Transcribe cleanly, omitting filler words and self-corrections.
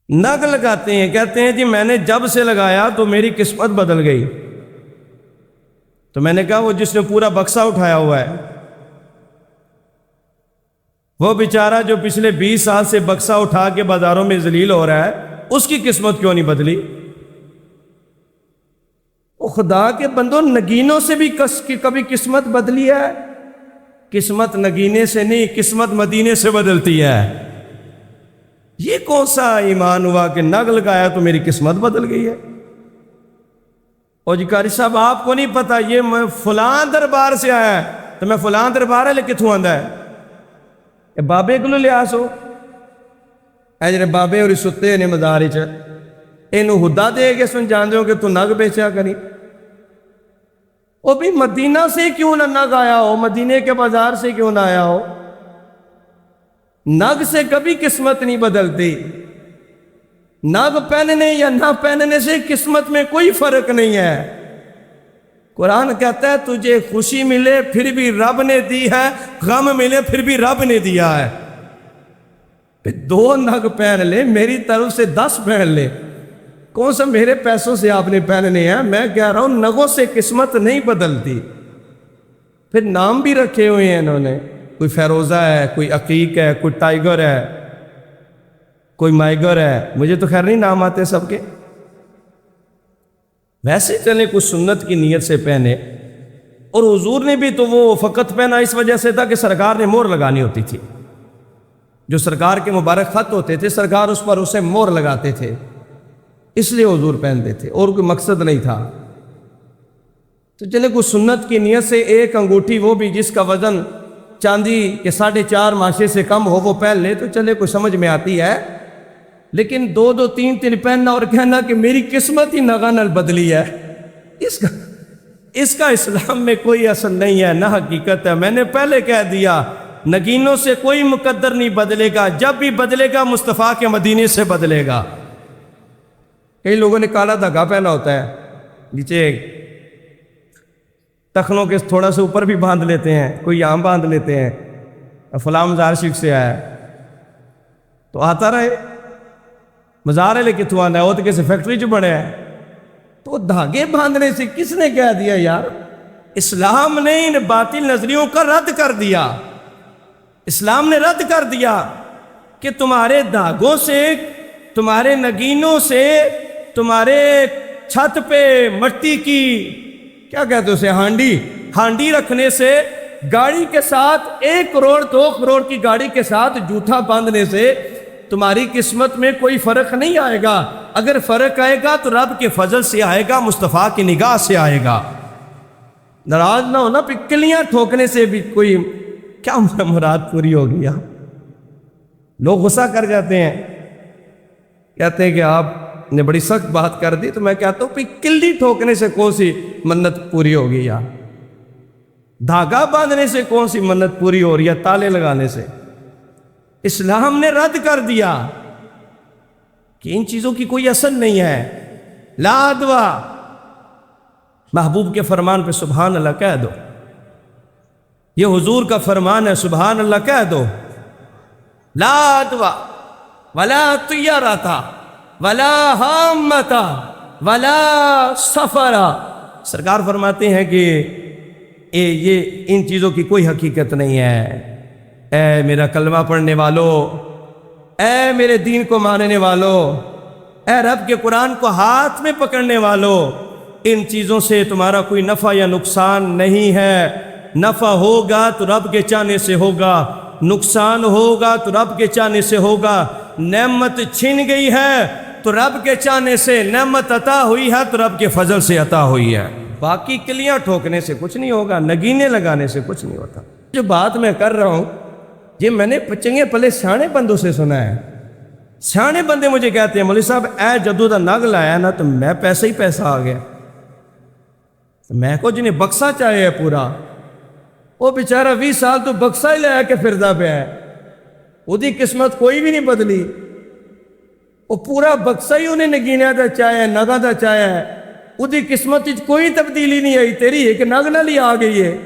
نگ لگاتے ہیں، کہتے ہیں جی میں نے جب سے لگایا تو میری قسمت بدل گئی۔ تو میں نے کہا وہ جس نے پورا بکسا اٹھایا ہوا ہے، وہ بیچارہ جو پچھلے 20 سال سے بکسا اٹھا کے بازاروں میں ذلیل ہو رہا ہے، اس کی قسمت کیوں نہیں بدلی؟ وہ خدا کے بندوں، نگینوں سے بھی کبھی قسمت بدلی ہے؟ قسمت نگینے سے نہیں، قسمت مدینے سے بدلتی ہے۔ یہ کون سا ایمان ہوا کہ نگ لگایا تو میری قسمت بدل گئی ہے؟ اور جی قاری صاحب آپ کو نہیں پتا یہ میں فلاں دربار سے آیا ہے، تو میں فلاں دربار ہے لے کتوں آندا ہے؟ یہ بابے کو لیاس ہو، اے جڑے بابے اور ستے نے مزار وچ اینو ہدا دے کے سن جان دیو کہ تو نگ بیچیا کری۔ وہ بھی مدینہ سے کیوں نہ نگ آیا ہو، مدینے کے بازار سے کیوں نہ آیا ہو؟ نگ سے کبھی قسمت نہیں بدلتی۔ نگ پہننے یا نہ پہننے سے قسمت میں کوئی فرق نہیں ہے۔ قرآن کہتا ہے تجھے خوشی ملے پھر بھی رب نے دی ہے، غم ملے پھر بھی رب نے دیا ہے۔ 2 نگ پہن لے، میری طرف سے 10 پہن لے، کون سا میرے پیسوں سے آپ نے پہننے ہیں؟ میں کہہ رہا ہوں نگوں سے قسمت نہیں بدلتی۔ پھر نام بھی رکھے ہوئے ہیں انہوں نے، کوئی فیروزہ ہے، کوئی عقیق ہے، کوئی ٹائیگر ہے، کوئی مائیگر ہے، مجھے تو خیر نہیں نام آتے سب کے۔ ویسے چلے کچھ سنت کی نیت سے پہنے، اور حضور نے بھی تو وہ فقط پہنا اس وجہ سے تھا کہ سرکار نے مہر لگانی ہوتی تھی، جو سرکار کے مبارک خط ہوتے تھے سرکار اس پر اسے مہر لگاتے تھے، اس لیے حضور پہنتے تھے، اور کوئی مقصد نہیں تھا۔ تو چلے کچھ سنت کی نیت سے ایک انگوٹھی، وہ بھی جس کا وزن چاندی کے 4.5 ماشے سے کم ہو، وہ پہن لے تو چلے کچھ سمجھ میں آتی ہے۔ لیکن 2 3 پہننا اور کہنا کہ میری قسمت ہی نگاں نال بدلی ہے، اس کا اسلام میں کوئی اصل نہیں ہے، نہ حقیقت ہے۔ میں نے پہلے کہہ دیا نگینوں سے کوئی مقدر نہیں بدلے گا، جب بھی بدلے گا مصطفیٰ کے مدینے سے بدلے گا۔ کئی لوگوں نے کالا دھاگا پہنا ہوتا ہے، نیچے ٹخنوں کے تھوڑا سا اوپر بھی باندھ لیتے ہیں، کوئی یہاں باندھ لیتے ہیں، فلاں مزار شریف سے آیا ہے تو آتا رہے، مزار ہے لے کتوں آنا ہے، وہ تو کسی فیکٹری چ بڑے ہیں۔ تو دھاگے باندھنے سے کس نے کہہ دیا یار؟ اسلام نے ان باطل نظریوں کا رد کر دیا۔ اسلام نے رد کر دیا کہ تمہارے دھاگوں سے، تمہارے نگینوں سے، تمہارے چھت پہ مٹی کی کیا کہتے اسے، ہانڈی رکھنے سے، گاڑی کے ساتھ 1 کروڑ 2 کروڑ کی گاڑی کے ساتھ جوٹا باندھنے سے تمہاری قسمت میں کوئی فرق نہیں آئے گا۔ اگر فرق آئے گا تو رب کے فضل سے آئے گا، مصطفیٰ کی نگاہ سے آئے گا۔ ناراض نہ ہونا، پکلیاں ٹھوکنے سے بھی کوئی کیا مراد پوری ہو گیا؟ لوگ غصہ کر جاتے ہیں، کہتے ہیں کہ آپ نے بڑی سخت بات کر دی، تو میں کہتا ہوں کلی ٹھوکنے سے کون سی منت پوری ہوگی؟ یا دھاگا باندھنے سے کون سی منت پوری ہو رہی ہے؟ تالے لگانے سے؟ اسلام نے رد کر دیا کہ ان چیزوں کی کوئی اثر نہیں ہے۔ لا دعا، محبوب کے فرمان پہ سبحان اللہ کہہ دو، یہ حضور کا فرمان ہے، سبحان اللہ کہہ دو۔ لا دعا ولا طیارتا ولا حامتا ولا سفرا۔ سرکار فرماتے ہیں کہ یہ ان چیزوں کی کوئی حقیقت نہیں ہے۔ اے میرا کلمہ پڑھنے والو، اے میرے دین کو ماننے والو، اے رب کے قرآن کو ہاتھ میں پکڑنے والو، ان چیزوں سے تمہارا کوئی نفع یا نقصان نہیں ہے۔ نفع ہوگا تو رب کے چاہنے سے ہوگا، نقصان ہوگا تو رب کے چاہنے سے ہوگا۔ نعمت چھن گئی ہے تو رب کے چاہنے سے، نعمت عطا ہوئی ہے تو رب کے فضل سے عطا ہوئی ہے۔ باقی کلیاں ٹھوکنے سے کچھ نہیں ہوگا، نگینے لگانے سے کچھ نہیں ہوتا۔ جو بات میں کر رہا ہوں یہ میں نے چنگے پلے سیانے بندوں سے سنا ہے۔ سیانے بندے مجھے کہتے ہیں مولوی صاحب اے جدو دا نگ لایا نا تو میں پیسہ ہی پیسہ آ گیا۔ میں کو جنہیں بکسا چاہے ہے پورا، وہ بیچارہ 20 سال تو بکسا ہی لیا کے پھردا پہ ہے، وہ دی قسمت کوئی بھی نہیں بدلی، وہ پورا بکسا ہی انہیں نگینہ دا چاہے ہے، نگا دا چاہے ہے، وہ دی قسمت کوئی تبدیلی نہیں آئی، تیری ایک نگ نال ہی آ گئی ہے۔